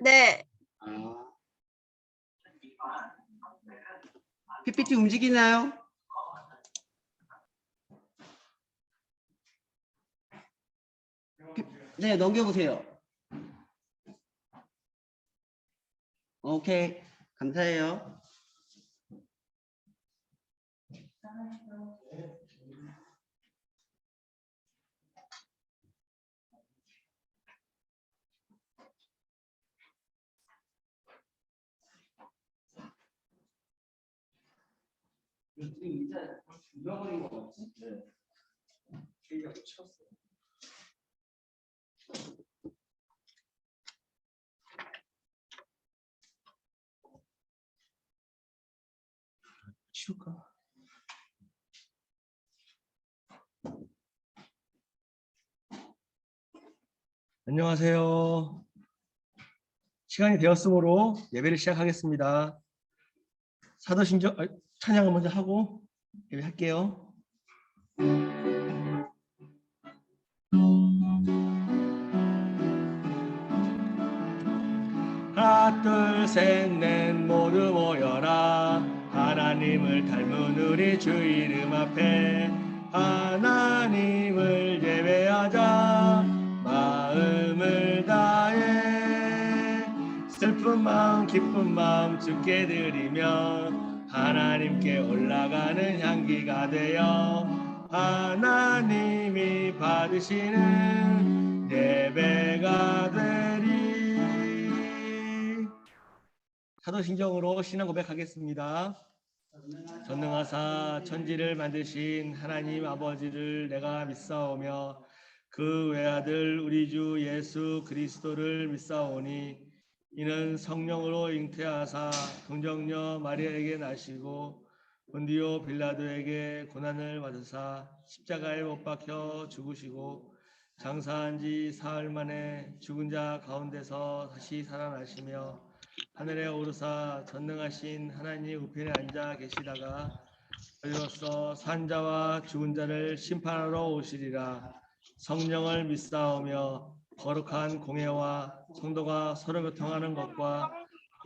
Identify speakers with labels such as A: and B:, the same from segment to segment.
A: 네.
B: 아. PPT 움직이나요? 네, 넘겨보세요. 오케이, 감사해요. 의자 잃어버린 거 같지? 네. 여기가 붙였어. 치울까? 안녕하세요. 시간이 되었으므로 예배를 시작하겠습니다. 사도신경 찬양을 먼저 하고 예배할게요. 하나 둘 셋 넷 모두 모여라. 하나님을 닮은 우리 주 이름 앞에 하나님을 예배하자. 마음을 다해 슬픈 마음 기쁜 마음 주께 드리며 하나님께 올라가는 향기가 되어 하나님이 받으시는 예배가 되리. 사도신경으로 신앙 고백하겠습니다. 전능하사 천지를 만드신 하나님 아버지를 내가 믿사오며 그 외아들 우리 주 예수 그리스도를 믿사오니 이는 성령으로 잉태하사 긍정녀 마리아에게 나시고 본디오 빌라도에게 고난을 받으사 십자가에 못 박혀 죽으시고 장사한 지 사흘 만에 죽은 자 가운데서 다시 살아나시며 하늘에 오르사 전능하신 하나님 우편에 앉아 계시다가 저희로서 산자와 죽은 자를 심판하러 오시리라. 성령을 믿사오며 거룩한 공회와 성도가 서로 교통하는 것과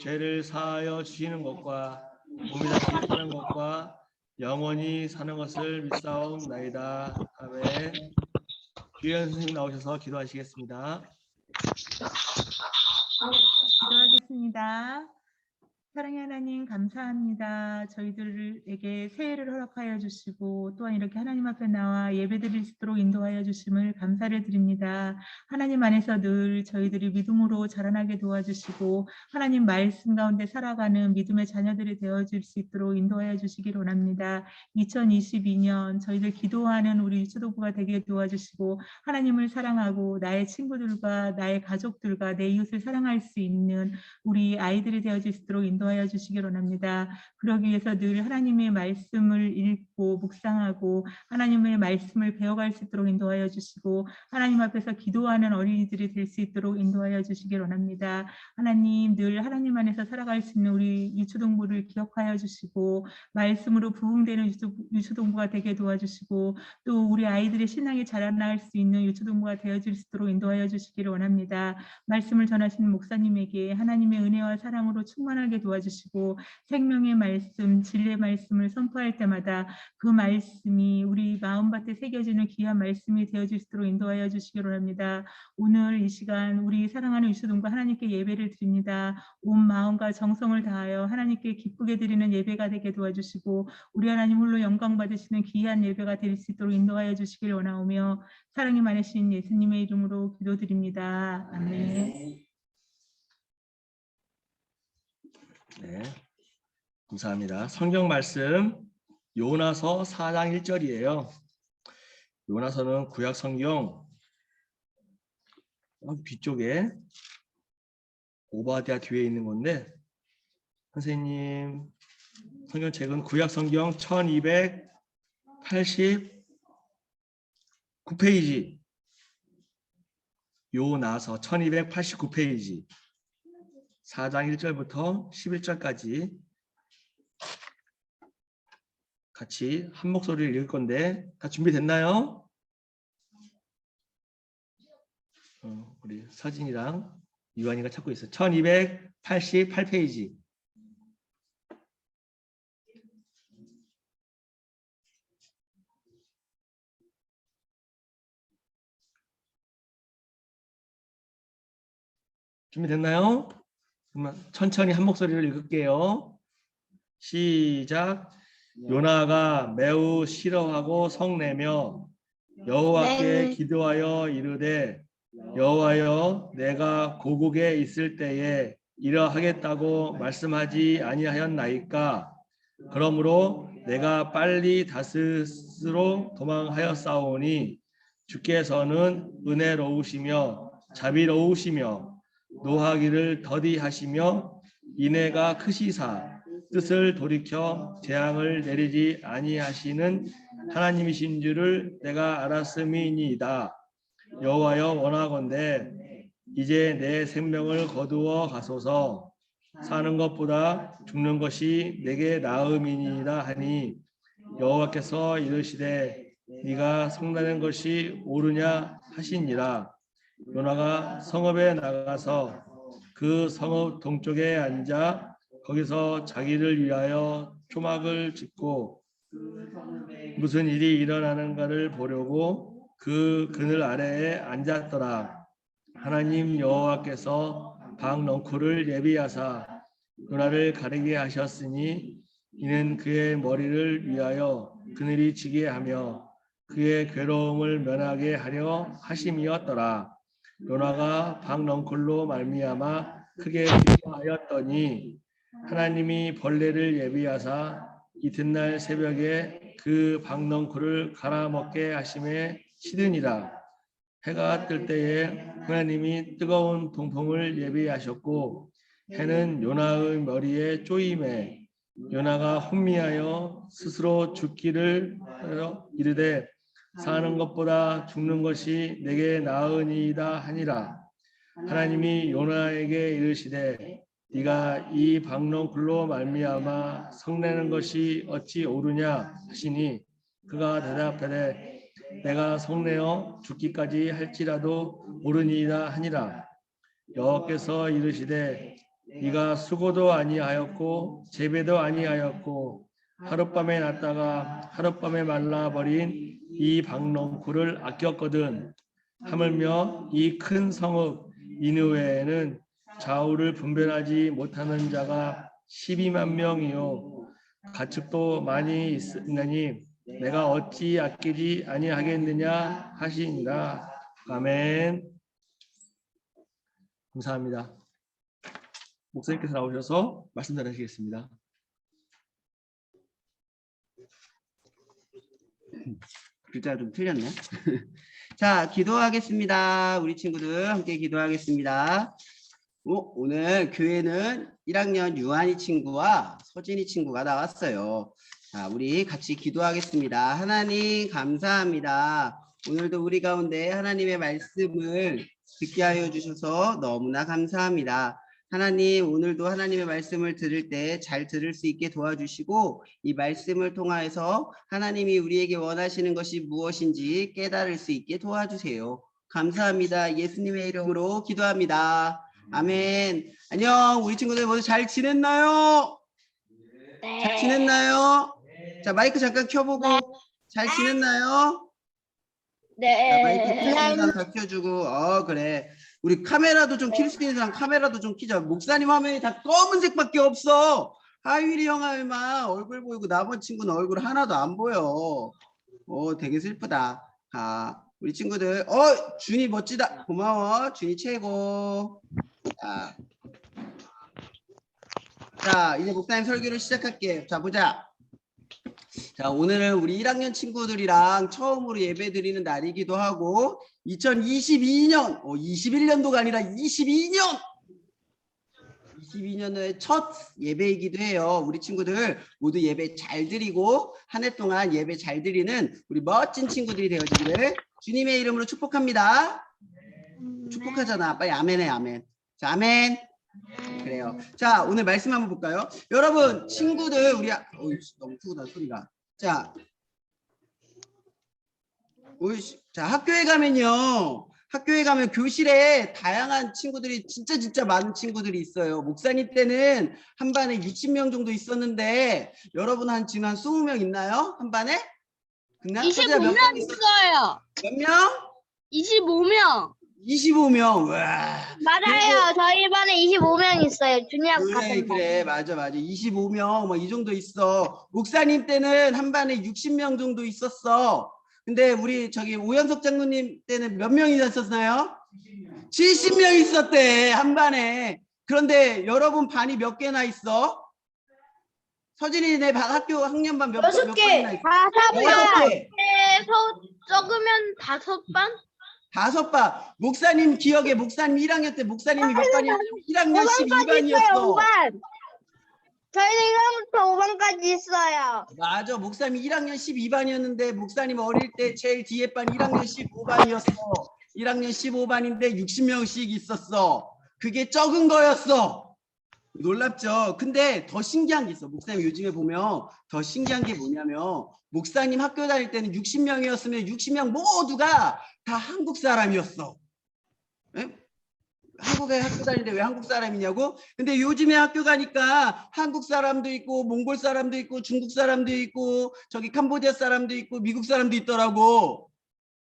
B: 죄를 사하여 주시는 것과 몸이 다시 사는 것과 영원히 사는 것을 믿사옵나이다. 아멘. 주연 선생님 나오셔서 기도하시겠습니다.
C: 기도하겠습니다. 사랑의 하나님 감사합니다. 저희들에게 새해를 허락하여 주시고 또한 이렇게 하나님 앞에 나와 예배드릴 수 있도록 인도하여 주심을 감사를 드립니다. 하나님 안에서 늘 저희들이 믿음으로 자라나게 도와주시고 하나님 말씀 가운데 살아가는 믿음의 자녀들이 되어줄 수 있도록 인도하여 주시기를 원합니다. 2022년 저희들 기도하는 우리 유초도부가 되게 도와주시고 하나님을 사랑하고 나의 친구들과 나의 가족들과 내 이웃을 사랑할 수 있는 우리 아이들이 되어줄 수 있도록 인도하여 주시기 원합니다. 그러기 위해서 늘 하나님의 말씀을 읽고 묵상하고 하나님의 말씀을 배워갈 수 있도록 인도하여 주시고 하나님 앞에서 기도하는 어린이들이 될 수 있도록 인도하여 주시기 원합니다. 하나님 늘 하나님 안에서 살아갈 수 있는 우리 유초동부를 기억하여 주시고 말씀으로 부흥되는 유초동부가 되게 도와주시고 또 우리 아이들의 신앙이 자라날 수 있는 유초동부가 되어질 수 있도록 인도하여 주시기를 원합니다. 말씀을 전하시는 목사님에게 하나님의 은혜와 사랑으로 충만하게 도와주시고 생명의 말씀, 진리의 말씀을 선포할 때마다 그 말씀이 우리 마음밭에 새겨지는 귀한 말씀이 되어질 수 있도록 인도하여 주시기를 원합니다. 오늘 이 시간 우리 사랑하는 유초동과 하나님께 예배를 드립니다. 온 마음과 정성을 다하여 하나님께 기쁘게 드리는 예배가 되게 도와주시고 우리 하나님 홀로 영광 받으시는 귀한 예배가 될 수 있도록 인도하여 주시기를 원하오며 사랑이 많으신 예수님의 이름으로 기도드립니다. 아멘.
B: 네, 감사합니다. 성경 말씀 요나서 4장 1절이에요. 요나서는 구약 성경 뒤쪽에 오바댜 뒤에 있는 건데 선생님 성경책은 구약 성경 1289페이지 요나서 1289페이지 4장 1절부터 11절까지 같이 한 목소리를 읽을 건데 다 준비됐나요? 우리 서진이랑 유한이가 찾고 있어. 1288페이지. 준비됐나요? 그러면 천천히 한 목소리를 읽을게요. 시작. 요나가 매우 싫어하고 성내며 여호와께 기도하여 이르되 여호와여 내가 고국에 있을 때에 이러하겠다고 말씀하지 아니하였나이까. 그러므로 내가 빨리 다스스로 도망하였사오니 주께서는 은혜로우시며 자비로우시며 노하기를 더디하시며 인애가 크시사 뜻을 돌이켜 재앙을 내리지 아니하시는 하나님이신 줄을 내가 알았음이니이다. 여호와여 원하건대 이제 내 생명을 거두어 가소서. 사는 것보다 죽는 것이 내게 나음이니이다 하니 여호와께서 이르시되 네가 성나는 것이 옳으냐 하시니라. 요나가 성읍에 나가서 그 성읍 동쪽에 앉아 거기서 자기를 위하여 초막을 짓고 무슨 일이 일어나는가를 보려고 그 그늘 아래에 앉았더라. 하나님 여호와께서 박넝쿨을 예비하사 요나를 가리게 하셨으니 이는 그의 머리를 위하여 그늘이 지게 하며 그의 괴로움을 면하게 하려 하심이었더라. 요나가 박넝쿨로 말미암아 크게 기뻐하였더니 하나님이 벌레를 예비하사 이튿날 새벽에 그 박넝쿨을 갈아먹게 하심에 치드니라. 해가 뜰 때에 하나님이 뜨거운 동풍을 예비하셨고 해는 요나의 머리에 쪼임에 요나가 혼미하여 스스로 죽기를 하여 이르되 사는 것보다 죽는 것이 내게 나으니이다 하니라. 하나님이 요나에게 이르시되 네가 이 박넝쿨로 말미암아 성내는 것이 어찌 옳으냐 하시니 그가 대답하되 내가 성내어 죽기까지 할지라도 옳으니이다 하니라. 여호와께서 이르시되 네가 수고도 아니하였고 재배도 아니하였고 하룻밤에 났다가 하룻밤에 말라버린 이 박넝쿨을 아꼈거든. 하물며 이 큰 성읍 니느웨에는 좌우를 분별하지 못하는 자가 12만 명이요 가축도 많이 있으니 내가 어찌 아끼지 아니하겠느냐 하시니라. 아멘. 감사합니다. 목사님께서 나오셔서 말씀 전하시겠습니다.
A: 글자가 좀 틀렸네. 자, 기도하겠습니다. 우리 친구들 함께 기도하겠습니다. 오늘 교회는 1학년 유한이 친구와 서진이 친구가 나왔어요. 자, 우리 같이 기도하겠습니다. 하나님 감사합니다. 오늘도 우리 가운데 하나님의 말씀을 듣게 하여 주셔서 너무나 감사합니다. 하나님, 오늘도 하나님의 말씀을 들을 때 잘 들을 수 있게 도와주시고 이 말씀을 통하여서 하나님이 우리에게 원하시는 것이 무엇인지 깨달을 수 있게 도와주세요. 감사합니다. 예수님의 이름으로 기도합니다. 아멘. 안녕. 우리 친구들 모두 잘 지냈나요?
D: 네.
A: 잘 지냈나요? 자, 마이크 잠깐 켜보고 잘 지냈나요? 자, 마이크 켜는
D: 네.
A: 사람 다 켜주고. 그래. 우리 카메라도 좀 킬 수 있는 사람 카메라도 좀 켜자. 목사님 화면이 다 검은색밖에 없어. 하율이 형아만 얼굴 보이고 나머지 친구는 얼굴 하나도 안 보여. 되게 슬프다. 우리 친구들. 준이 멋지다. 고마워. 준이 최고. 자, 이제 목사님 설교를 시작할게. 자, 보자. 자, 오늘은 우리 1학년 친구들이랑 처음으로 예배 드리는 날이기도 하고 2022년, 21년도가 아니라 22년도의 첫 예배이기도 해요. 우리 친구들 모두 예배 잘 드리고 한 해 동안 예배 잘 드리는 우리 멋진 친구들이 되어지기를 주님의 이름으로 축복합니다. 축복하잖아. 빨리 아멘해, 아멘. 자, 아멘. 그래요. 자, 오늘 말씀 한번 볼까요? 여러분, 친구들, 너무 크구나, 소리가. 자, 자, 학교에 가면요. 학교에 가면 교실에 다양한 친구들이 진짜 많은 친구들이 있어요. 목사님 때는 한 반에 60명 정도 있었는데 여러분 지금 한 20명 있나요? 한 반에? 그냥
D: 25명 있어요.
A: 몇 명?
D: 25명.
A: 25명. 와.
D: 맞아요. 저희 반에 25명 있어요. 준이학 같은 반.
A: 그래 맞아 25명 뭐 이 정도 있어. 목사님 때는 한 반에 60명 정도 있었어. 근데 우리 저기 오현석 장로님 때는 몇 명이 있었나요? 70명 있었대 한 반에. 그런데 여러분 반이 몇 개나 있어? 서진이 내 학교 학년반 몇 개나 있어?
D: 5반.
A: 6개.
D: 적으면 5반?
A: 5반. 목사님 기억에 목사님 1학년 때 목사님이 몇 반이었냐면 1학년 12반이었어.
D: 5반. 저희는 1학년부터 5반까지 있어요.
A: 맞아. 목사님이 1학년 12반이었는데 목사님 어릴 때 제일 뒤에 반 1학년 15반이었어. 1학년 15반인데 60명씩 있었어. 그게 적은 거였어. 놀랍죠? 근데 더 신기한 게 있어. 목사님 요즘에 보면 더 신기한 게 뭐냐면 목사님 학교 다닐 때는 60명이었으면 60명 모두가 다 한국 사람이었어. 에? 한국에 학교 다니는데 왜 한국 사람이냐고? 근데 요즘에 학교 가니까 한국 사람도 있고 몽골 사람도 있고 중국 사람도 있고 저기 캄보디아 사람도 있고 미국 사람도 있더라고.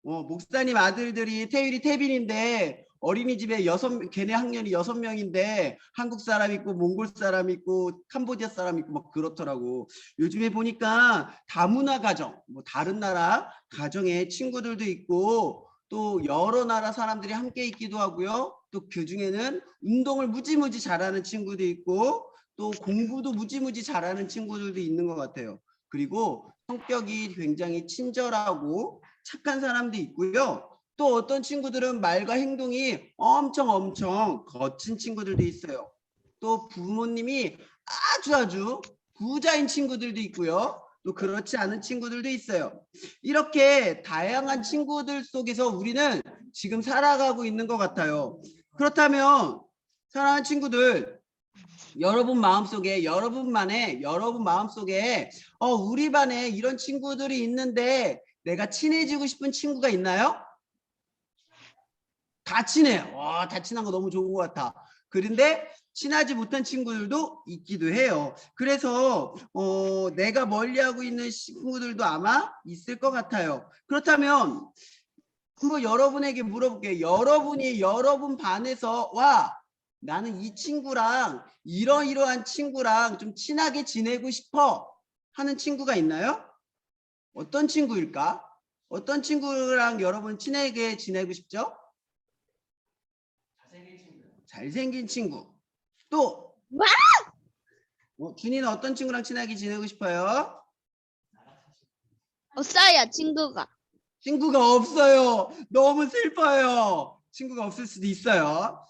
A: 목사님 아들들이 태율이 태빈인데 어린이집에 걔네 학년이 6명인데 한국 사람 있고 몽골 사람 있고 캄보디아 사람 있고 막 그렇더라고. 요즘에 보니까 다문화 가정, 뭐 다른 나라 가정에 친구들도 있고 또 여러 나라 사람들이 함께 있기도 하고요. 또 그중에는 운동을 무지무지 잘하는 친구도 있고 또 공부도 무지무지 잘하는 친구들도 있는 것 같아요. 그리고 성격이 굉장히 친절하고 착한 사람도 있고요. 또 어떤 친구들은 말과 행동이 엄청 거친 친구들도 있어요. 또 부모님이 아주 부자인 친구들도 있고요. 또 그렇지 않은 친구들도 있어요. 이렇게 다양한 친구들 속에서 우리는 지금 살아가고 있는 것 같아요. 그렇다면 사랑하는 친구들, 여러분 마음속에 여러분 마음속에 우리 반에 이런 친구들이 있는데 내가 친해지고 싶은 친구가 있나요? 다 친해요. 다 친한 거 너무 좋은 것 같아. 그런데 친하지 못한 친구들도 있기도 해요. 그래서 내가 멀리하고 있는 친구들도 아마 있을 것 같아요. 그렇다면 한번 여러분에게 물어볼게요. 여러분이 여러분 반에서 나는 이 친구랑 이러이러한 친구랑 좀 친하게 지내고 싶어 하는 친구가 있나요? 어떤 친구일까? 어떤 친구랑 여러분 친하게 지내고 싶죠? 잘생긴 친구. 또 준이는 어떤 친구랑 친하게 지내고 싶어요?
D: 없어요, 친구가.
A: 친구가 없어요. 너무 슬퍼요. 친구가 없을 수도 있어요.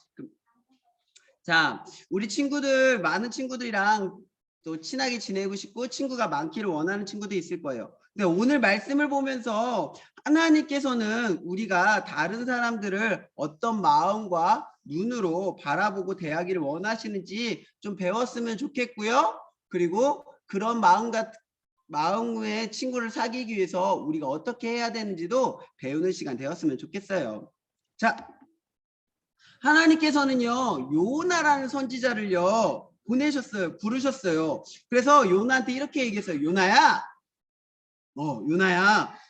A: 자, 우리 친구들, 많은 친구들이랑 또 친하게 지내고 싶고 친구가 많기를 원하는 친구도 있을 거예요. 근데 오늘 말씀을 보면서 하나님께서는 우리가 다른 사람들을 어떤 마음과 눈으로 바라보고 대하기를 원하시는지 좀 배웠으면 좋겠고요. 그리고 그런 마음의 친구를 사귀기 위해서 우리가 어떻게 해야 되는지도 배우는 시간 되었으면 좋겠어요. 자, 하나님께서는요, 요나라는 선지자를요, 부르셨어요. 그래서 요나한테 이렇게 얘기했어요. 요나야,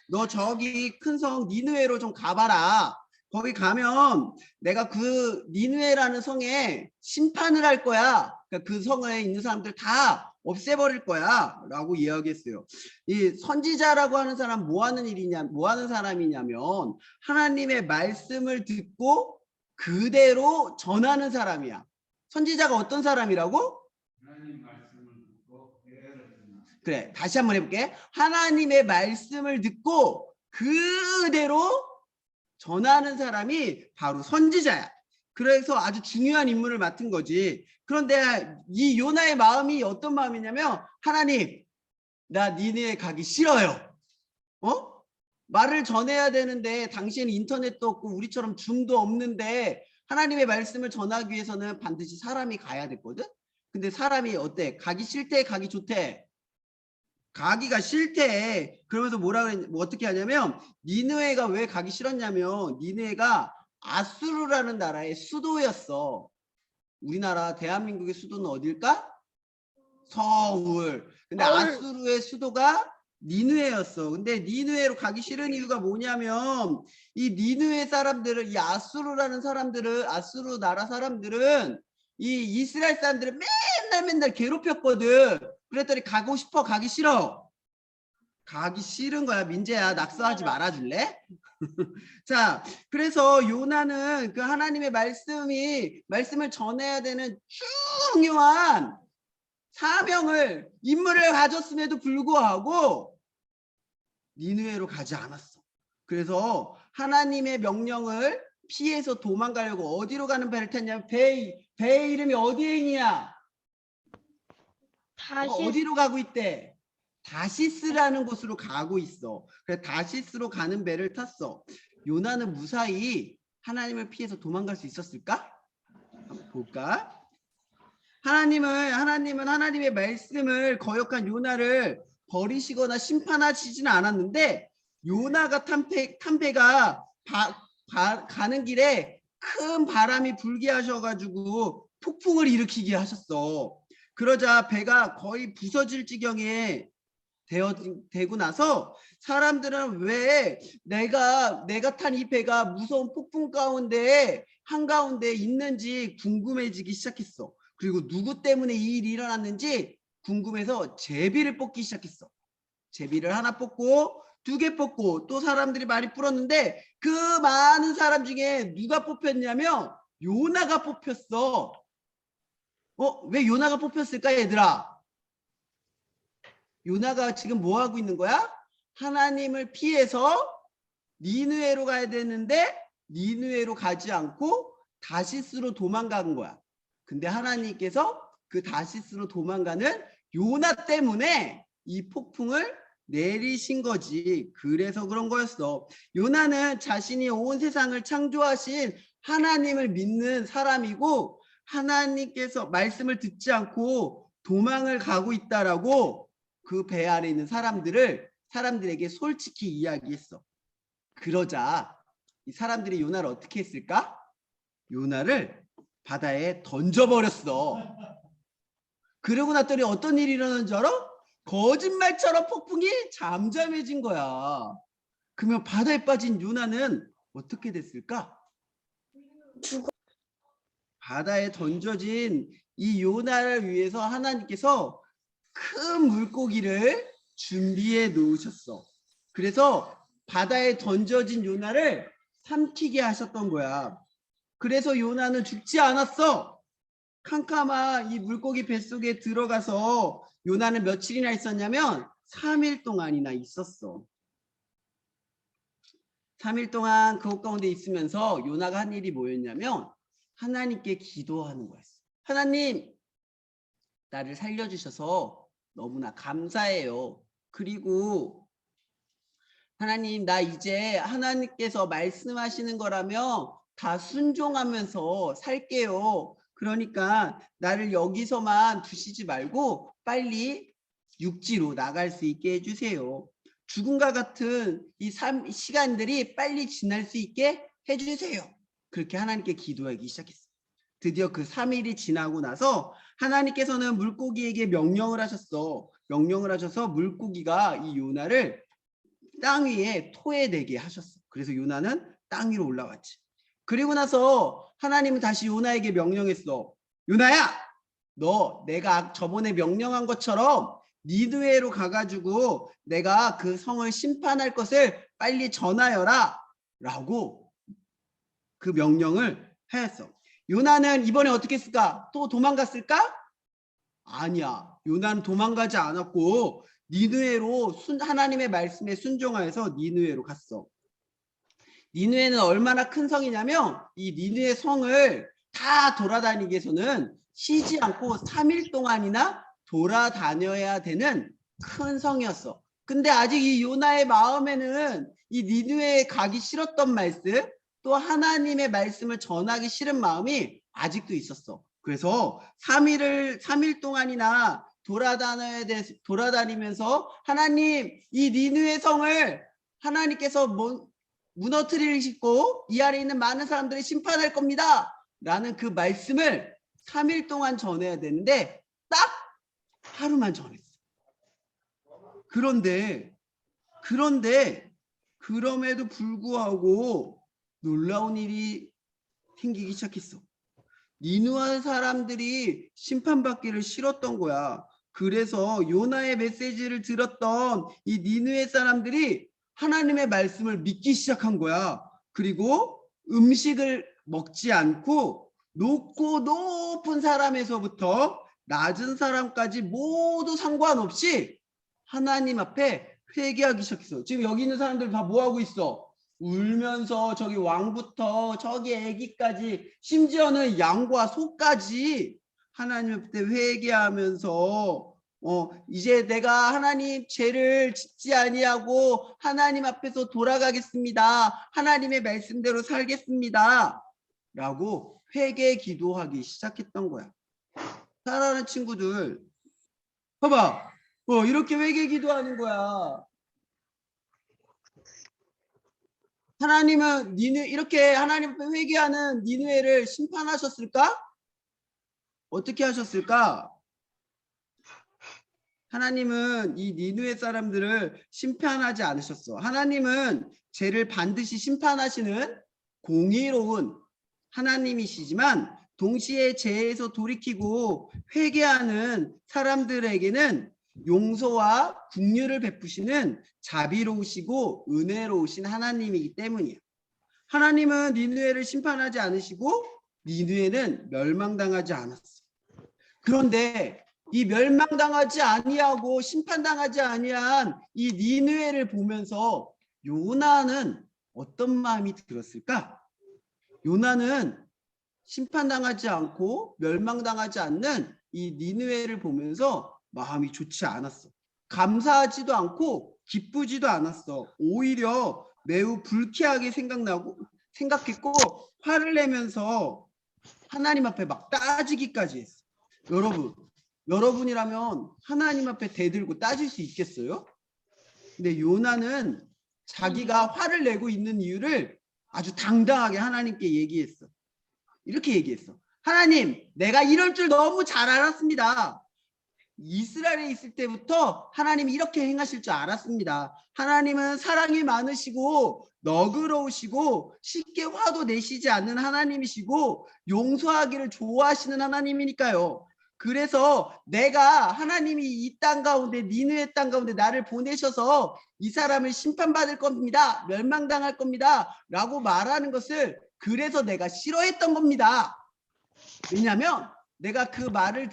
A: 너 저기 큰 성 니느웨로 좀 가봐라. 거기 가면 내가 그 니느웨라는 성에 심판을 할 거야. 그러니까 그 성에 있는 사람들 다 없애버릴 거야. 라고 이야기했어요. 이 선지자라고 하는 사람 뭐 하는 사람이냐면 하나님의 말씀을 듣고 그대로 전하는 사람이야. 선지자가 어떤 사람이라고? 하나님 말씀을 듣고 그래, 다시 한번 해볼게. 하나님의 말씀을 듣고 그대로 전하는 사람이 바로 선지자야. 그래서 아주 중요한 임무를 맡은 거지. 그런데 이 요나의 마음이 어떤 마음이냐면 하나님, 나 니네에 가기 싫어요. 말을 전해야 되는데 당신은 인터넷도 없고 우리처럼 줌도 없는데 하나님의 말씀을 전하기 위해서는 반드시 사람이 가야 됐거든. 근데 사람이 어때? 가기 싫대, 가기 좋대? 가기가 싫대. 그러면서 뭐 어떻게 하냐면 니느웨가 왜 가기 싫었냐면 니느웨가 아수르라는 나라의 수도였어. 우리나라 대한민국의 수도는 어딜까? 서울. 근데
D: 서울.
A: 아수르의 수도가 니느웨였어. 근데 니느웨로 가기 싫은 이유가 뭐냐면 이 니느웨 사람들은, 이 아수르라는 사람들은, 아수르 나라 사람들은 이 이스라엘 사람들을 맨날 괴롭혔거든. 그랬더니 가고 싶어, 가기 싫어? 가기 싫은 거야. 민재야, 낙서하지 말아줄래? 자, 그래서 요나는 그 하나님의 말씀을 전해야 되는 중요한 임무를 가졌음에도 불구하고 니느웨로 가지 않았어. 그래서 하나님의 명령을 피해서 도망가려고 어디로 가는 배를 탔냐면 배의 이름이 어디에 있냐?
D: 다시
A: 어디로 가고 있대? 다시스라는 곳으로 가고 있어. 그래서 다시스로 가는 배를 탔어. 요나는 무사히 하나님을 피해서 도망갈 수 있었을까? 한번 볼까? 하나님은 하나님의 말씀을 거역한 요나를 버리시거나 심판하시지는 않았는데, 요나가 탄 배가 가는 길에 큰 바람이 불게 하셔가지고 폭풍을 일으키게 하셨어. 그러자 배가 거의 부서질 지경에 되고 나서 사람들은 왜 내가 탄 이 배가 무서운 폭풍 가운데 한가운데 있는지 궁금해지기 시작했어. 그리고 누구 때문에 이 일이 일어났는지 궁금해서 제비를 뽑기 시작했어. 제비를 하나 뽑고 2개 뽑고 또 사람들이 많이 뿌렸는데 그 많은 사람 중에 누가 뽑혔냐면 요나가 뽑혔어. 왜 요나가 뽑혔을까, 얘들아? 요나가 지금 뭐 하고 있는 거야? 하나님을 피해서 니느웨로 가야 되는데 니느웨로 가지 않고 다시스로 도망간 거야. 근데 하나님께서 그 다시스로 도망가는 요나 때문에 이 폭풍을 내리신 거지. 그래서 그런 거였어. 요나는 자신이 온 세상을 창조하신 하나님을 믿는 사람이고 하나님께서 말씀을 듣지 않고 도망을 가고 있다라고 그 배 아래 있는 사람들에게 솔직히 이야기했어. 그러자 이 사람들이 요나를 어떻게 했을까? 요나를 바다에 던져버렸어. 그러고 났더니 어떤 일이 일어나는 줄 알아? 거짓말처럼 폭풍이 잠잠해진 거야. 그러면 바다에 빠진 요나는 어떻게 됐을까? 바다에 던져진 이 요나를 위해서 하나님께서 큰 물고기를 준비해 놓으셨어. 그래서 바다에 던져진 요나를 삼키게 하셨던 거야. 그래서 요나는 죽지 않았어. 캄캄한 이 물고기 뱃속에 들어가서 요나는 며칠이나 있었냐면 3일 동안이나 있었어. 3일 동안 그곳 가운데 있으면서 요나가 한 일이 뭐였냐면 하나님께 기도하는 거였어. 하나님, 나를 살려주셔서 너무나 감사해요. 그리고 하나님, 나 이제 하나님께서 말씀하시는 거라면 다 순종하면서 살게요. 그러니까 나를 여기서만 두시지 말고 빨리 육지로 나갈 수 있게 해주세요. 죽음과 같은 이 시간들이 빨리 지날 수 있게 해주세요. 그렇게 하나님께 기도하기 시작했어요. 드디어 그 3일이 지나고 나서 하나님께서는 물고기에게 명령을 하셨어. 명령을 하셔서 물고기가 이 요나를 땅 위에 토해내게 하셨어. 그래서 요나는 땅 위로 올라왔지. 그리고 나서 하나님은 다시 요나에게 명령했어. 요나야, 너 내가 저번에 명령한 것처럼 니느웨로 가가지고 내가 그 성을 심판할 것을 빨리 전하여라 라고 그 명령을 하였어. 요나는 이번에 어떻게 했을까? 또 도망갔을까? 아니야. 요나는 도망가지 않았고 니느웨로 하나님의 말씀에 순종하여서 니느웨로 갔어. 니느웨는 얼마나 큰 성이냐면 이 니느웨 성을 다 돌아다니기 위해서는 쉬지 않고 3일 동안이나 돌아다녀야 되는 큰 성이었어. 근데 아직 이 요나의 마음에는 이 니느웨에 가기 싫었던 말씀, 또 하나님의 말씀을 전하기 싫은 마음이 아직도 있었어. 그래서 3일 동안이나 돌아다니면서 하나님, 이 니느웨 성을 하나님께서 무너뜨리시고 이 안에 있는 많은 사람들을 심판할 겁니다. 라는 그 말씀을 3일 동안 전해야 되는데 딱 하루만 전했어. 그런데 그럼에도 불구하고 놀라운 일이 생기기 시작했어. 니느웨 사람들이 심판받기를 싫었던 거야. 그래서 요나의 메시지를 들었던 이 니느웨 사람들이 하나님의 말씀을 믿기 시작한 거야. 그리고 음식을 먹지 않고 높고 높은 사람에서부터 낮은 사람까지 모두 상관없이 하나님 앞에 회개하기 시작했어. 지금 여기 있는 사람들 다 뭐 하고 있어? 울면서 저기 왕부터 저기 아기까지 심지어는 양과 소까지 하나님 앞에 회개하면서 이제 내가 하나님 죄를 짓지 아니하고 하나님 앞에서 돌아가겠습니다. 하나님의 말씀대로 살겠습니다. 라고 회개 기도하기 시작했던 거야. 사랑하는 친구들, 봐봐. 이렇게 회개 기도하는 거야. 하나님은 이렇게 하나님 앞에 회개하는 니느웨를 심판하셨을까? 어떻게 하셨을까? 하나님은 이 니느웨 사람들을 심판하지 않으셨어. 하나님은 죄를 반드시 심판하시는 공의로운 하나님이시지만 동시에 죄에서 돌이키고 회개하는 사람들에게는 용서와 긍휼을 베푸시는 자비로우시고 은혜로우신 하나님이기 때문이야. 하나님은 니느웨를 심판하지 않으시고 니느웨는 멸망당하지 않았어. 그런데 이 멸망당하지 아니하고 심판당하지 아니한 이 니느웨를 보면서 요나는 어떤 마음이 들었을까? 요나는 심판당하지 않고 멸망당하지 않는 이 니느웨를 보면서 마음이 좋지 않았어. 감사하지도 않고 기쁘지도 않았어. 오히려 매우 불쾌하게 생각했고 화를 내면서 하나님 앞에 막 따지기까지 했어. 여러분이라면 하나님 앞에 대들고 따질 수 있겠어요? 근데 요나는 자기가 화를 내고 있는 이유를 아주 당당하게 하나님께 얘기했어. 이렇게 얘기했어. 하나님, 내가 이럴 줄 너무 잘 알았습니다. 이스라엘에 있을 때부터 하나님이 이렇게 행하실 줄 알았습니다. 하나님은 사랑이 많으시고 너그러우시고 쉽게 화도 내시지 않는 하나님이시고 용서하기를 좋아하시는 하나님이니까요. 그래서 내가 하나님이 이 땅 가운데 니느웨 땅 가운데 나를 보내셔서 이 사람을 심판받을 겁니다. 멸망당할 겁니다. 라고 말하는 것을 그래서 내가 싫어했던 겁니다. 왜냐하면 내가 그 말을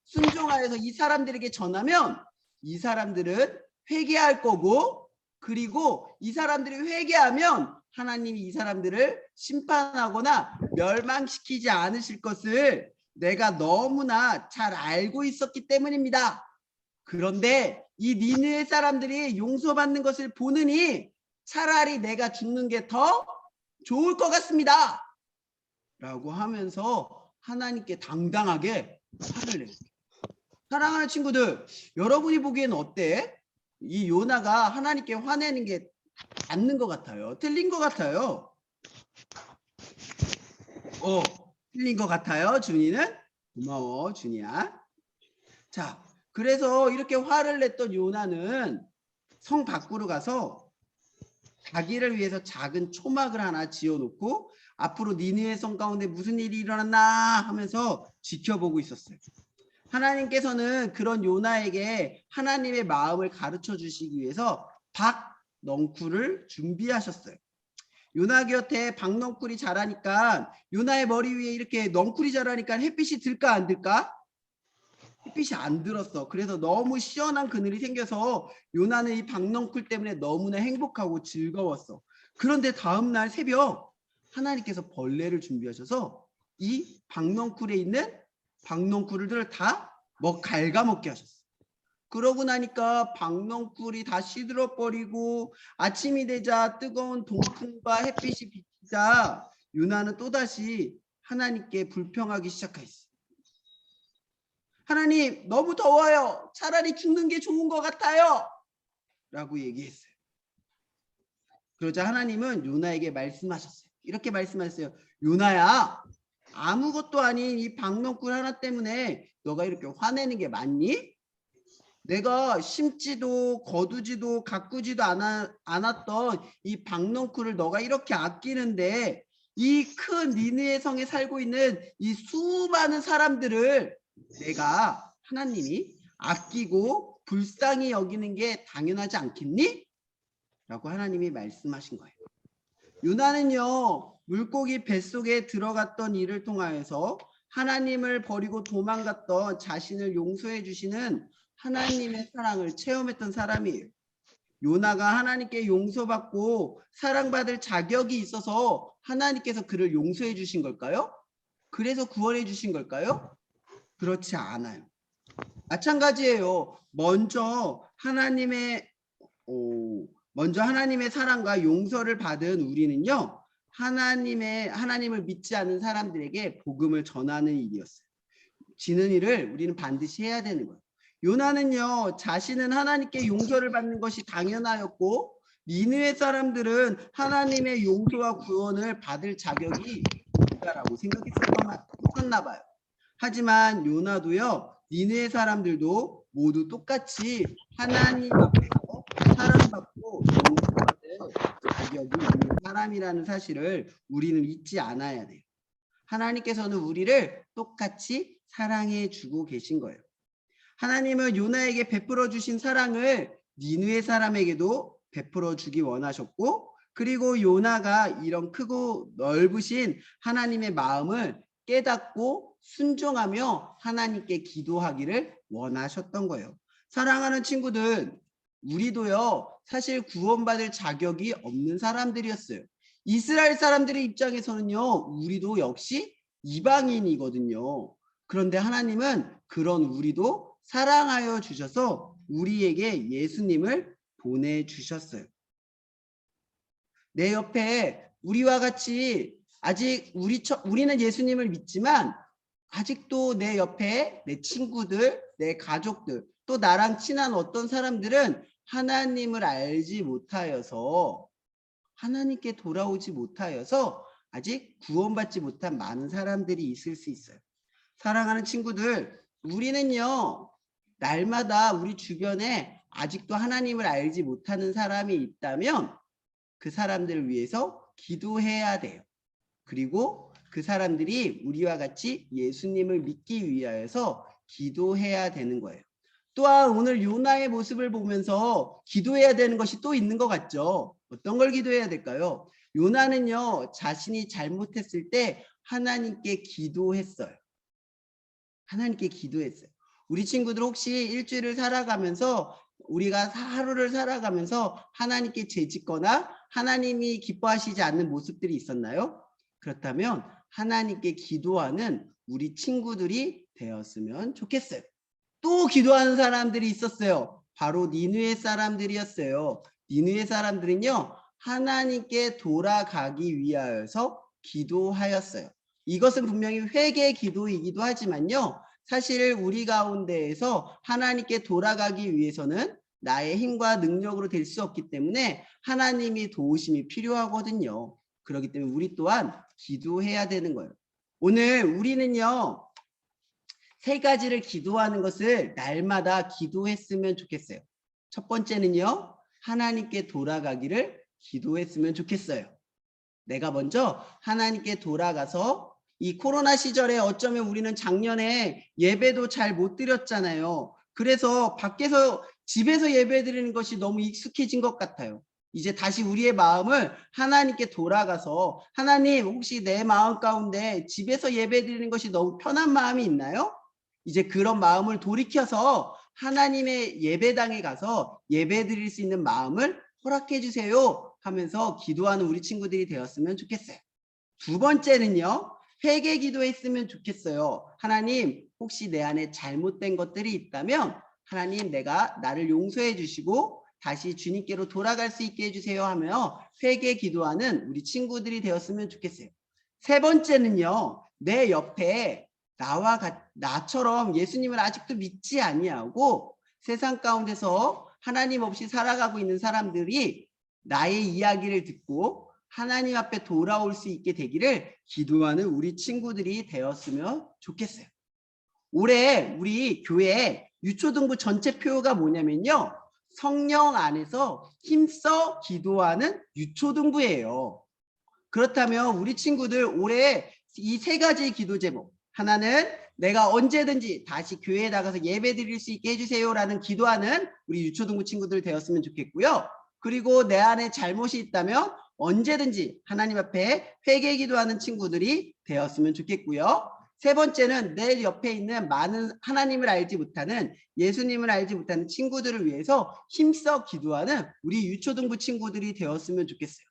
A: 순종하여서 이 사람들에게 전하면 이 사람들은 회개할 거고 그리고 이 사람들이 회개하면 하나님이 이 사람들을 심판하거나 멸망시키지 않으실 것을 내가 너무나 잘 알고 있었기 때문입니다. 그런데 이 니느웨 사람들이 용서받는 것을 보느니 차라리 내가 죽는 게 더 좋을 것 같습니다. 라고 하면서 하나님께 당당하게 화를 냈어요. 사랑하는 친구들, 여러분이 보기에는 어때? 이 요나가 하나님께 화내는 게 맞는 것 같아요? 틀린 것 같아요? 틀린 것 같아요. 준이는? 고마워, 준이야. 자, 그래서 이렇게 화를 냈던 요나는 성 밖으로 가서 자기를 위해서 작은 초막을 하나 지어놓고 앞으로 니느웨 성 가운데 무슨 일이 일어났나 하면서 지켜보고 있었어요. 하나님께서는 그런 요나에게 하나님의 마음을 가르쳐 주시기 위해서 박넝쿨을 준비하셨어요. 요나 곁에 박넝쿨이 자라니까 요나의 머리 위에 이렇게 넝쿨이 자라니까 햇빛이 들까 안 들까? 햇빛이 안 들었어. 그래서 너무 시원한 그늘이 생겨서 요나는 이 박넝쿨 때문에 너무나 행복하고 즐거웠어. 그런데 다음날 새벽 하나님께서 벌레를 준비하셔서 이 박넝쿨에 있는 박넝쿨을 다 갉아먹게 하셨어. 그러고 나니까 박넝쿨이 다 시들어 버리고 아침이 되자 뜨거운 동풍과 햇빛이 비치자 요나는 또다시 하나님께 불평하기 시작했어. 하나님, 너무 더워요. 차라리 죽는 게 좋은 것 같아요. 라고 얘기했어요. 그러자 하나님은 요나에게 말씀하셨어요. 이렇게 말씀하셨어요. 요나야, 아무것도 아닌 이 박농꾼 하나 때문에 너가 이렇게 화내는 게 맞니? 내가 심지도 거두지도 가꾸지도 않았던 이 박농쿨을 너가 이렇게 아끼는데 이 큰 니느웨 성에 살고 있는 이 수많은 사람들을 내가 하나님이 아끼고 불쌍히 여기는 게 당연하지 않겠니? 라고 하나님이 말씀하신 거예요. 요나는요, 물고기 뱃속에 들어갔던 일을 통하여서 하나님을 버리고 도망갔던 자신을 용서해 주시는 하나님의 사랑을 체험했던 사람이에요. 요나가 하나님께 용서받고 사랑받을 자격이 있어서 하나님께서 그를 용서해 주신 걸까요? 그래서 구원해 주신 걸까요? 그렇지 않아요. 마찬가지예요. 먼저 하나님의 사랑과 용서를 받은 우리는요, 하나님을 믿지 않는 사람들에게 복음을 전하는 일이었어요. 지는 일을 우리는 반드시 해야 되는 거예요. 요나는요, 자신은 하나님께 용서를 받는 것이 당연하였고 니느웨 사람들은 하나님의 용서와 구원을 받을 자격이 있다라고 생각했었나 봐요. 하지만 요나도요, 니느웨 사람들도 모두 똑같이 하나님 앞에서 사랑받고 용서받을 자격이 있는 사람이라는 사실을 우리는 잊지 않아야 돼요. 하나님께서는 우리를 똑같이 사랑해 주고 계신 거예요. 하나님은 요나에게 베풀어 주신 사랑을 니느웨 사람에게도 베풀어 주기 원하셨고, 그리고 요나가 이런 크고 넓으신 하나님의 마음을 깨닫고 순종하며 하나님께 기도하기를 원하셨던 거예요. 사랑하는 친구들, 우리도요, 사실 구원받을 자격이 없는 사람들이었어요. 이스라엘 사람들의 입장에서는요, 우리도 역시 이방인이거든요. 그런데 하나님은 그런 우리도 사랑하여 주셔서 우리에게 예수님을 보내주셨어요. 내 옆에 우리와 같이 아직 우리는 예수님을 믿지만 아직도 내 옆에 내 친구들, 내 가족들, 또 나랑 친한 어떤 사람들은 하나님을 알지 못하여서, 하나님께 돌아오지 못하여서 아직 구원받지 못한 많은 사람들이 있을 수 있어요. 사랑하는 친구들, 우리는요, 날마다 우리 주변에 아직도 하나님을 알지 못하는 사람이 있다면 그 사람들을 위해서 기도해야 돼요. 그리고 그 사람들이 우리와 같이 예수님을 믿기 위하여서 기도해야 되는 거예요. 또한 오늘 요나의 모습을 보면서 기도해야 되는 것이 또 있는 것 같죠. 어떤 걸 기도해야 될까요? 요나는요, 자신이 잘못했을 때 하나님께 기도했어요. 하나님께 기도했어요. 우리 친구들 혹시 일주일을 살아가면서, 우리가 하루를 살아가면서 하나님께 죄짓거나 하나님이 기뻐하시지 않는 모습들이 있었나요? 그렇다면 하나님께 기도하는 우리 친구들이 되었으면 좋겠어요. 또 기도하는 사람들이 있었어요. 바로 니느웨 사람들이었어요. 니느웨 사람들은요, 하나님께 돌아가기 위하여서 기도하였어요. 이것은 분명히 회개 기도이기도 하지만요, 사실 우리 가운데에서 하나님께 돌아가기 위해서는 나의 힘과 능력으로 될 수 없기 때문에 하나님이 도우심이 필요하거든요. 그렇기 때문에 우리 또한 기도해야 되는 거예요. 오늘 우리는요, 3가지를 기도하는 것을 날마다 기도했으면 좋겠어요. 첫 번째는요, 하나님께 돌아가기를 기도했으면 좋겠어요. 내가 먼저 하나님께 돌아가서, 이 코로나 시절에 어쩌면 우리는 작년에 예배도 잘 못 드렸잖아요. 그래서 밖에서, 집에서 예배 드리는 것이 너무 익숙해진 것 같아요. 이제 다시 우리의 마음을 하나님께 돌아가서, 하나님, 혹시 내 마음 가운데 집에서 예배 드리는 것이 너무 편한 마음이 있나요? 이제 그런 마음을 돌이켜서 하나님의 예배당에 가서 예배 드릴 수 있는 마음을 허락해 주세요 하면서 기도하는 우리 친구들이 되었으면 좋겠어요. 두 번째는요, 회개 기도했으면 좋겠어요. 하나님, 혹시 내 안에 잘못된 것들이 있다면 하나님, 나를 용서해 주시고 다시 주님께로 돌아갈 수 있게 해주세요 하며 회개 기도하는 우리 친구들이 되었으면 좋겠어요. 세 번째는요, 내 옆에 나처럼 예수님을 아직도 믿지 아니하고 세상 가운데서 하나님 없이 살아가고 있는 사람들이 나의 이야기를 듣고 하나님 앞에 돌아올 수 있게 되기를 기도하는 우리 친구들이 되었으면 좋겠어요. 올해 우리 교회 유초등부 전체 표가 뭐냐면요. 성령 안에서 힘써 기도하는 유초등부예요. 그렇다면 우리 친구들 올해 이 세 가지 기도 제목, 하나는 내가 언제든지 다시 교회에 나가서 예배 드릴 수 있게 해주세요라는 기도하는 우리 유초등부 친구들 되었으면 좋겠고요. 그리고 내 안에 잘못이 있다면 언제든지 하나님 앞에 회개 기도하는 친구들이 되었으면 좋겠고요. 세 번째는 내 옆에 있는 많은 하나님을 알지 못하는, 예수님을 알지 못하는 친구들을 위해서 힘써 기도하는 우리 유초등부 친구들이 되었으면 좋겠어요.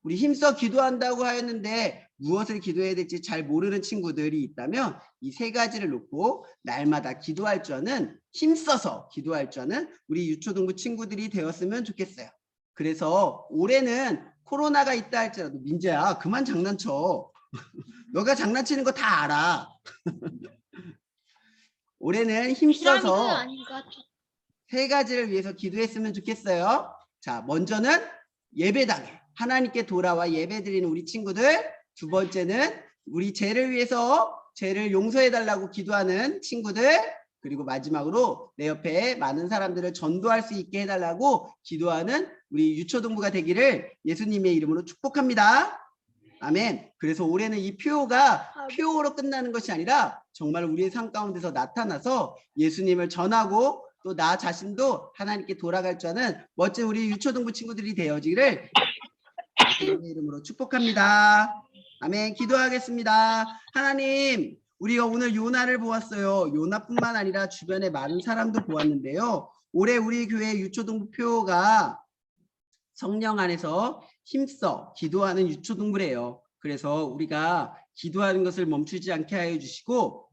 A: 우리 힘써 기도한다고 하였는데 무엇을 기도해야 될지 잘 모르는 친구들이 있다면 이 세 가지를 놓고 날마다 기도할 줄 아는, 힘써서 기도할 줄 아는 우리 유초등부 친구들이 되었으면 좋겠어요. 그래서 올해는 코로나가 있다 할지라도, 민재야 그만 장난쳐. 너가 장난치는 거 다 알아. 올해는 힘써서 세 가지를 위해서 기도했으면 좋겠어요. 자, 먼저는 예배당에 하나님께 돌아와 예배드리는 우리 친구들. 두 번째는 우리 죄를 위해서 죄를 용서해달라고 기도하는 친구들. 그리고 마지막으로 내 옆에 많은 사람들을 전도할 수 있게 해달라고 기도하는 우리 유초등부가 되기를 예수님의 이름으로 축복합니다. 아멘. 그래서 올해는 이 표가 표로 끝나는 것이 아니라 정말 우리의 삶 가운데서 나타나서 예수님을 전하고 또 나 자신도 하나님께 돌아갈 줄 아는 멋진 우리 유초등부 친구들이 되어지기를 예수님의 이름으로 축복합니다. 아멘. 기도하겠습니다. 하나님, 우리가 오늘 요나를 보았어요. 요나뿐만 아니라 주변에 많은 사람도 보았는데요. 올해 우리 교회 유초등부 표가 성령 안에서 힘써 기도하는 유초등부래요. 그래서 우리가 기도하는 것을 멈추지 않게 하여 주시고,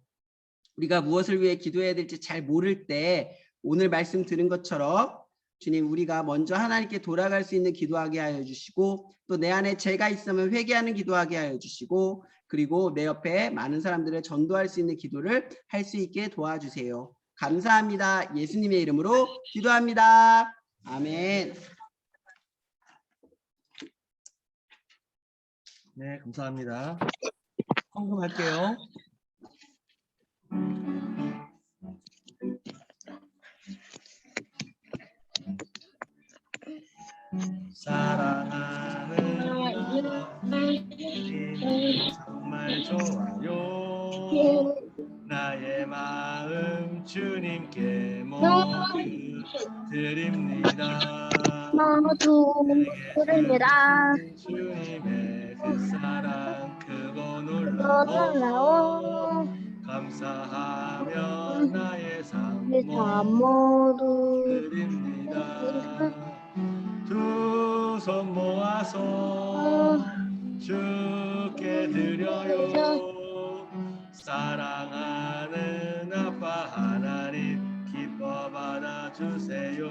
A: 우리가 무엇을 위해 기도해야 될지 잘 모를 때 오늘 말씀 들은 것처럼 주님, 우리가 먼저 하나님께 돌아갈 수 있는 기도하게 하여 주시고, 또 내 안에 죄가 있으면 회개하는 기도하게 하여 주시고, 그리고 내 옆에 많은 사람들을 전도할 수 있는 기도를 할 수 있게 도와주세요. 감사합니다. 예수님의 이름으로 기도합니다. 아멘.
B: 네, 감사합니다. 헌금할게요. 사랑하는 하나님 정말 좋아요. 나의 마음 주님께 모두 드립니다.
D: 모두 부릅니다.
B: 주님의 그 사랑 크고 놀라워 감사하며 나의 삶
D: 모두
B: 드립니다. 두 손 모아서 주께 드려요. 사랑하는 아빠 하나님 기뻐 받아주세요.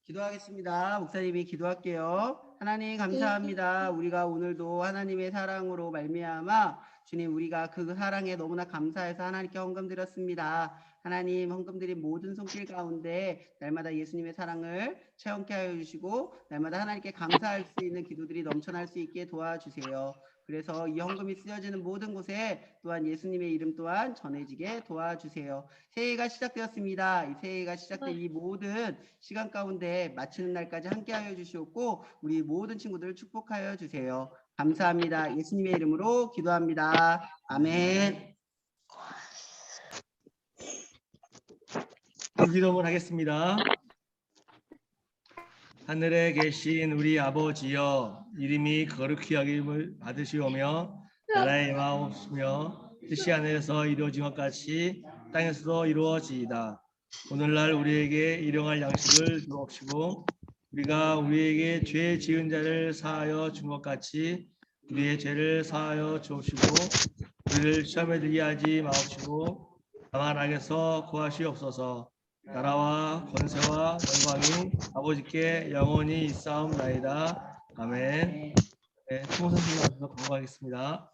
A: 기도하겠습니다. 목사님이 기도할게요. 하나님 감사합니다. 우리가 오늘도 하나님의 사랑으로 말미암아 주님, 우리가 그 사랑에 너무나 감사해서 하나님께 헌금 드렸습니다. 하나님, 헌금 드린 모든 손길 가운데 날마다 예수님의 사랑을 체험케 하여 주시고 날마다 하나님께 감사할 수 있는 기도들이 넘쳐날 수 있게 도와주세요. 그래서 이 헌금이 쓰여지는 모든 곳에 또한 예수님의 이름 또한 전해지게 도와주세요. 새해가 시작되었습니다. 이 새해가 시작된 이 모든 시간 가운데 마치는 날까지 함께하여 주시옵고 우리 모든 친구들을 축복하여 주세요. 감사합니다. 예수님의 이름으로 기도합니다. 아멘.
B: 기도를 하겠습니다. 하늘에 계신 우리 아버지여, 이름이 거룩히 여김을 받으시오며 나라의 마옵시며 뜻이 하늘에서 이루어진 것 같이 땅에서도 이루어지이다. 오늘날 우리에게 일용할 양식을 주옵시고 우리가 우리에게 죄 지은 자를 사하여 준 것 같이 우리의 죄를 사하여 주옵시고 우리를 시험에 들게 하지 마옵시고 다만 악에서 구하시옵소서. 나라와 권세와 영광이 아버지께 영원히 있사옵나이다. 아멘. 네, 총선생님 앞에서 건강하겠습니다.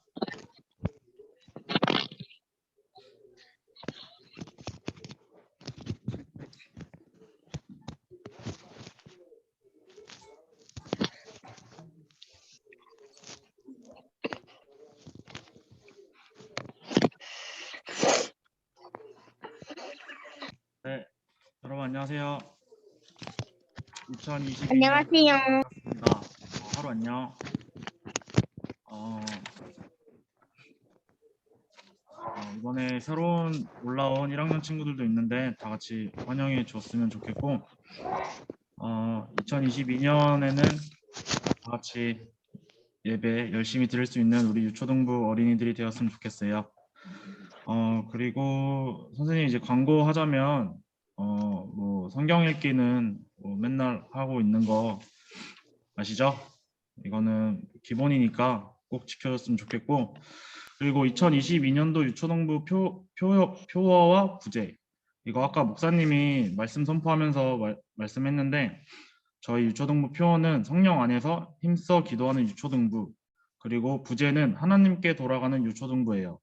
E: 여러분 안녕하세요. 2022년
D: 안녕하세요.
E: 반갑습니다. 하루 안녕. 이번에 새로운 올라온 1학년 친구들도 있는데 다 같이 환영해 줬으면 좋겠고 2022년에는 다 같이 예배 열심히 드릴 수 있는 우리 유초등부 어린이들이 되었으면 좋겠어요. 그리고 선생님 이제 광고하자면 뭐 성경 읽기는 뭐 맨날 하고 있는 거 아시죠? 이거는 기본이니까 꼭 지켜줬으면 좋겠고, 그리고 2022년도 유초등부 표어와 부제, 이거 아까 목사님이 말씀 선포하면서 말씀했는데 저희 유초등부 표어는 성령 안에서 힘써 기도하는 유초등부, 그리고 부제는 하나님께 돌아가는 유초등부예요.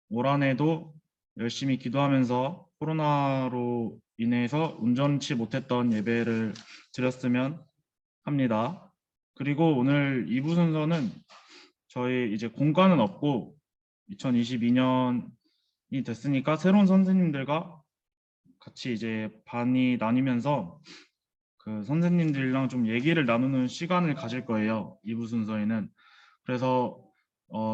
E: 올 한해도 열심히 기도하면서 코로나로 인해서 온전치 못했던 예배를 드렸으면 합니다. 그리고 오늘 2부 순서는 저희 이제 공과는 없고 2022년이 됐으니까 새로운 선생님들과 같이 이제 반이 나뉘면서 그 선생님들이랑 좀 얘기를 나누는 시간을 가질 거예요. 2부 순서에는. 그래서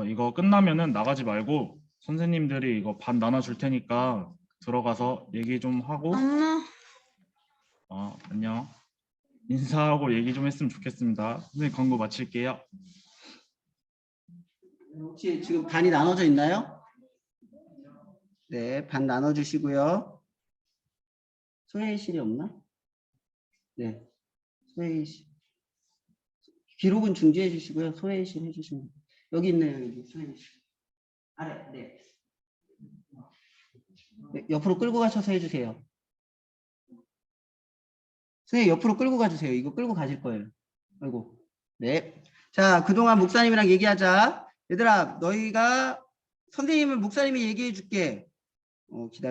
E: 이거 끝나면은 나가지 말고 선생님들이 이거 반 나눠줄 테니까 들어가서 얘기 좀 하고 안녕 인사하고 얘기 좀 했으면 좋겠습니다. 선생님 광고 마칠게요.
A: 혹시 지금 반이 나눠져 있나요? 네, 반 나눠주시고요. 소회의실이 없나? 네, 소회의실. 기록은 중지해 주시고요. 소회의실 해주시면 돼요. 여기 있네요. 여기 소회의실. 아래, 네. 네, 옆으로 끌고 가셔서 해주세요. 선생님 옆으로 끌고 가주세요. 이거 끌고 가실 거예요. 아이고. 네. 자, 그동안 목사님이랑 얘기하자. 얘들아, 너희가 선생님은 목사님이 얘기해 줄게. 기다려.